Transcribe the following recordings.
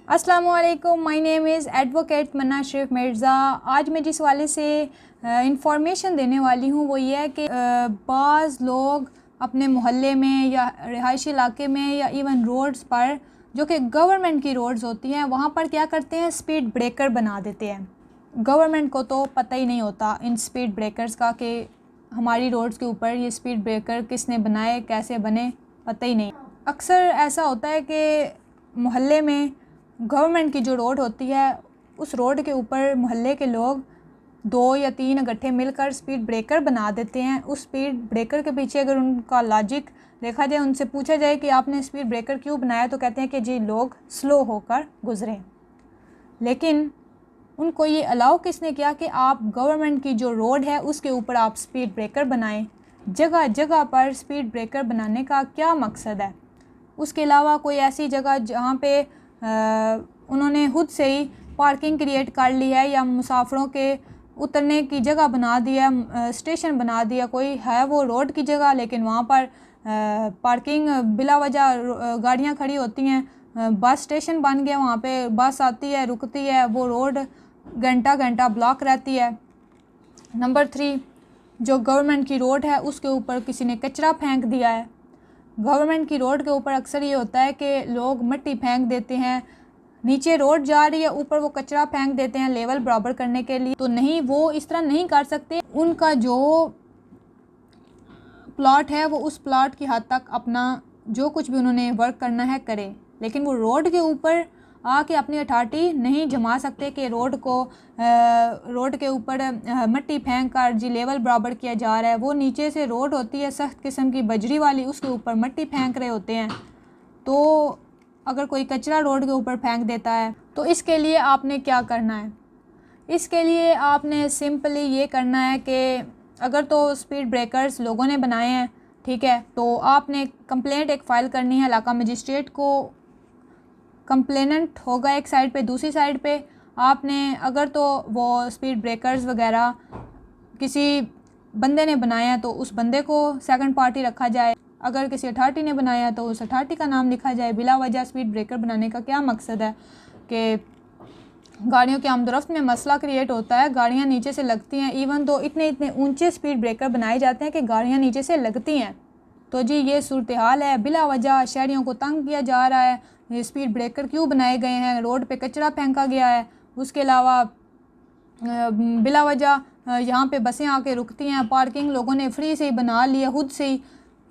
अस्सलामुअलैकुम, my name is advocate मन्ना शरीफ मिर्ज़ा। आज मैं जिस वाले से इंफॉर्मेशन देने वाली हूँ वो ये है कि बाज़ लोग अपने मोहल्ले में या रिहायशी इलाके में या इवन रोड्स पर जो कि गवर्नमेंट की रोड्स होती हैं वहाँ पर क्या करते हैं, स्पीड ब्रेकर बना देते हैं। गवर्नमेंट को तो पता ही नहीं होता इन स्पीड ब्रेकर्स का कि हमारी रोड्स के ऊपर ये स्पीड ब्रेकर किसने बनाए, कैसे बने, पता ही नहीं। अक्सर ऐसा होता है कि मोहल्ले में गवर्नमेंट की जो रोड होती है उस रोड के ऊपर मोहल्ले के लोग 2 या 3 इकट्ठे मिलकर स्पीड ब्रेकर बना देते हैं। उस स्पीड ब्रेकर के पीछे अगर उनका लॉजिक देखा जाए, उनसे पूछा जाए कि आपने स्पीड ब्रेकर क्यों बनाया, तो कहते हैं कि जी लोग स्लो होकर गुजरें। लेकिन उनको ये अलाउ किसने किया कि आप गवर्नमेंट की जो रोड है उसके ऊपर आप स्पीड ब्रेकर बनाएं? जगह जगह पर स्पीड ब्रेकर बनाने का क्या मकसद है? उसके अलावा कोई ऐसी जगह जहाँ पे उन्होंने खुद से ही पार्किंग क्रिएट कर ली है या मुसाफिरों के उतरने की जगह बना दिया, स्टेशन बना दिया, कोई है वो रोड की जगह लेकिन वहाँ पर पार्किंग बिला वजह गाड़ियाँ खड़ी होती हैं। बस स्टेशन बन गया, वहाँ पे बस आती है, रुकती है, वो रोड घंटा घंटा ब्लॉक रहती है। नंबर 3, जो गवर्नमेंट की रोड है उसके ऊपर किसी ने कचरा फेंक दिया है। गवर्नमेंट की रोड के ऊपर अक्सर ये होता है कि लोग मिट्टी फेंक देते हैं, नीचे रोड जा रही है, ऊपर वो कचरा फेंक देते हैं लेवल बराबर करने के लिए। तो नहीं, वो इस तरह नहीं कर सकते। उनका जो प्लॉट है वो उस प्लॉट की हद तक अपना जो कुछ भी उन्होंने वर्क करना है करें, लेकिन वो रोड के ऊपर आके अपनी अथॉरिटी नहीं जमा सकते कि रोड के ऊपर मिट्टी फेंक कर जी लेवल बराबर किया जा रहा है। वो नीचे से रोड होती है सख्त किस्म की बजरी वाली, उसके ऊपर मिट्टी फेंक रहे होते हैं। तो अगर कोई कचरा रोड के ऊपर फेंक देता है तो इसके लिए आपने क्या करना है? इसके लिए आपने सिंपली ये करना है कि अगर तो स्पीड ब्रेकर्स लोगों ने बनाए हैं, ठीक है, तो आपने कंप्लेंट एक फ़ाइल करनी है इलाका मजिस्ट्रेट को। कंप्लेनेंट होगा एक साइड पे, दूसरी साइड पे आपने अगर तो वो स्पीड ब्रेकर्स वगैरह किसी बंदे ने बनाया है तो उस बंदे को सेकंड पार्टी रखा जाए। अगर किसी अथॉरिटी ने बनाया है तो उस अथॉरिटी का नाम लिखा जाए। बिला वजह स्पीड ब्रेकर बनाने का क्या मकसद है कि गाड़ियों के आमदोरफ्त में मसला क्रिएट होता है, गाड़ियाँ नीचे से लगती हैं। इवन तो इतने इतने ऊंचे स्पीड ब्रेकर बनाए जाते हैं कि गाड़ियाँ नीचे से लगती हैं। तो जी ये सूरत हाल है, बिला वजह शहरियों को तंग किया जा रहा है। ये स्पीड ब्रेकर क्यों बनाए गए हैं? रोड पे कचरा फेंका गया है। उसके अलावा बिला वजह यहाँ पे बसें आके रुकती हैं, पार्किंग लोगों ने फ्री से ही बना लिया खुद से ही।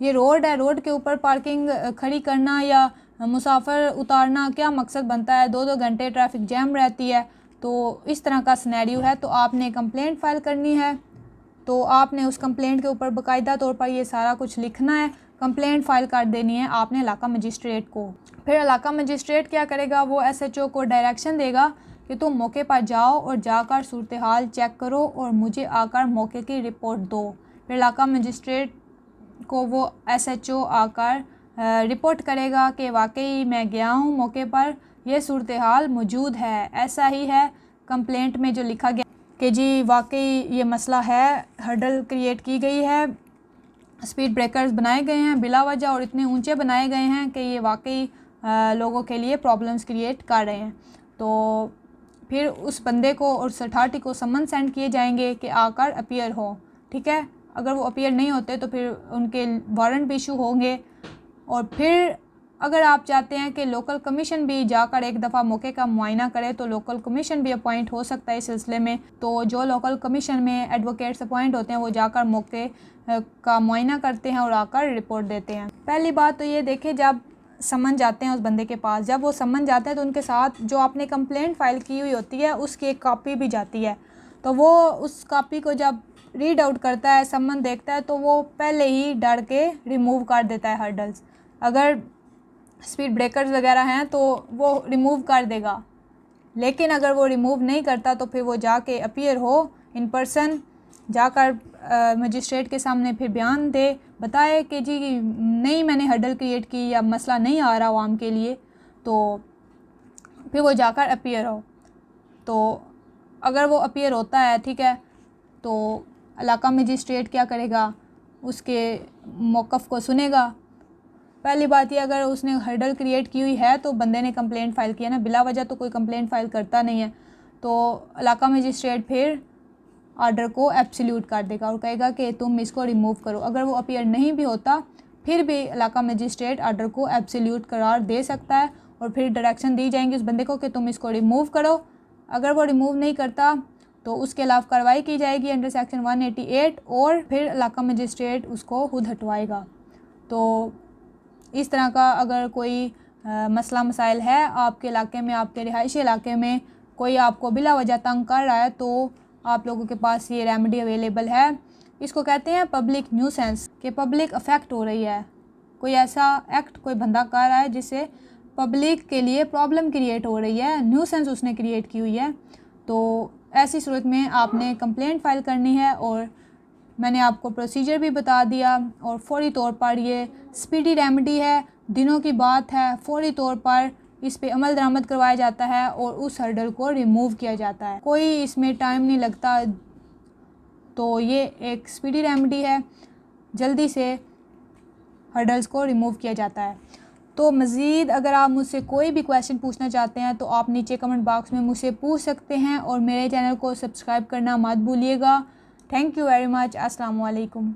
ये रोड है, रोड के ऊपर पार्किंग खड़ी करना या मुसाफिर उतारना क्या मकसद बनता है? 2-2 घंटे ट्रैफिक जैम रहती है। तो इस तरह का सिनेरियो है। तो आपने कंप्लेंट फ़ाइल करनी है, तो आपने उस कंप्लेंट के ऊपर बाकायदा तौर पर ये सारा कुछ लिखना है, कंप्लेंट फ़ाइल कर देनी है आपने इलाका मजिस्ट्रेट को। फिर इलाका मजिस्ट्रेट क्या करेगा, वो SHO को डायरेक्शन देगा कि तुम मौके पर जाओ और जाकर सूरत हाल चेक करो और मुझे आकर मौके की रिपोर्ट दो। फिर इलाका मजिस्ट्रेट को वो SHO आकर रिपोर्ट करेगा कि वाकई मैं गया हूँ मौके पर, यह सूरत हाल मौजूद है, ऐसा ही है कंप्लेंट में जो लिखा गया कि जी वाकई ये मसला है, हर्डल क्रिएट की गई है, स्पीड ब्रेकर्स बनाए गए हैं बिला वजह और इतने ऊंचे बनाए गए हैं कि ये वाकई लोगों के लिए प्रॉब्लम्स क्रिएट कर रहे हैं। तो फिर उस बंदे को और अथॉरिटी को समन सेंड किए जाएंगे कि आकर अपीयर हो, ठीक है। अगर वो अपीयर नहीं होते तो फिर उनके वारंट भी इशू होंगे। और फिर अगर आप चाहते हैं कि लोकल कमीशन भी जाकर एक दफ़ा मौके का मुआयना करे तो लोकल कमीशन भी अपॉइंट हो सकता है इस सिलसिले में। तो जो लोकल कमीशन में एडवोकेट्स अपॉइंट होते हैं वो जाकर मौके का मुआयना करते हैं और आकर रिपोर्ट देते हैं। पहली बात तो ये देखें, जब समन जाते हैं उस बंदे के पास, जब वो समन जाता है तो उनके साथ जो आपने कंप्लेंट फ़ाइल की हुई होती है उसकी एक कॉपी भी जाती है। तो वो उस कॉपी को जब रीड आउट करता है, समन देखता है, तो वो पहले ही डर के रिमूव कर देता है हर्डल्स। अगर स्पीड ब्रेकर्स वगैरह हैं तो वो रिमूव कर देगा, लेकिन अगर वो रिमूव नहीं करता तो फिर वो जाके अपीयर हो इन पर्सन, जाकर मजिस्ट्रेट के सामने फिर बयान दे, बताए कि जी नहीं मैंने हर्डल क्रिएट की या मसला नहीं आ रहा आवाम के लिए, तो फिर वो जाकर अपीयर हो। तो अगर वो अपीयर होता है, ठीक है, तो इलाका मजिस्ट्रेट क्या करेगा, उसके मौक़िफ़ को सुनेगा। पहली बात ये, अगर उसने हर्डल क्रिएट की हुई है तो बंदे ने कंप्लेंट फ़ाइल किया ना, बिला वजह तो कोई कंप्लेंट फ़ाइल करता नहीं है, तो इलाका मजिस्ट्रेट फिर ऑर्डर को एब्सोल्यूट कर देगा और कहेगा कि तुम इसको रिमूव करो। अगर वो अपीयर नहीं भी होता फिर भी इलाका मजिस्ट्रेट ऑर्डर को एब्सोल्यूट करार दे सकता है और फिर डायरेक्शन दी जाएंगी उस बंदे को कि तुम इसको रिमूव करो। अगर वो रिमूव नहीं करता तो उसके खिलाफ कार्रवाई की जाएगी अंडर सेक्शन 188 और फिर इलाका मजिस्ट्रेट उसको खुद हटवाएगा। तो इस तरह का अगर कोई मसला मसाइल है आपके इलाके में, आपके रिहायशी इलाके में, कोई आपको बिला वजह तंग कर रहा है, तो आप लोगों के पास ये रेमेडी अवेलेबल है। इसको कहते हैं पब्लिक न्यूसेंस, कि पब्लिक अफेक्ट हो रही है, कोई ऐसा एक्ट कोई बंदा कर रहा है जिससे पब्लिक के लिए प्रॉब्लम क्रिएट हो रही है, न्यूसेंस उसने क्रिएट की हुई है। तो ऐसी सूरत में आपने कंप्लेंट फ़ाइल करनी है और मैंने आपको प्रोसीजर भी बता दिया और फौरी तौर पर ये स्पीडी रेमेडी है, दिनों की बात है, फौरी तौर पर इस पे अमल दरामद करवाया जाता है और उस हर्डल को रिमूव किया जाता है, कोई इसमें टाइम नहीं लगता। तो ये एक स्पीडी रेमेडी है, जल्दी से हर्डल्स को रिमूव किया जाता है। तो मज़ीद अगर आप मुझसे कोई भी क्वेश्चन पूछना चाहते हैं तो आप नीचे कमेंट बॉक्स में मुझसे पूछ सकते हैं और मेरे चैनल को सब्सक्राइब करना मत भूलिएगा। Thank you very much. अस्सलाम वालेकुम।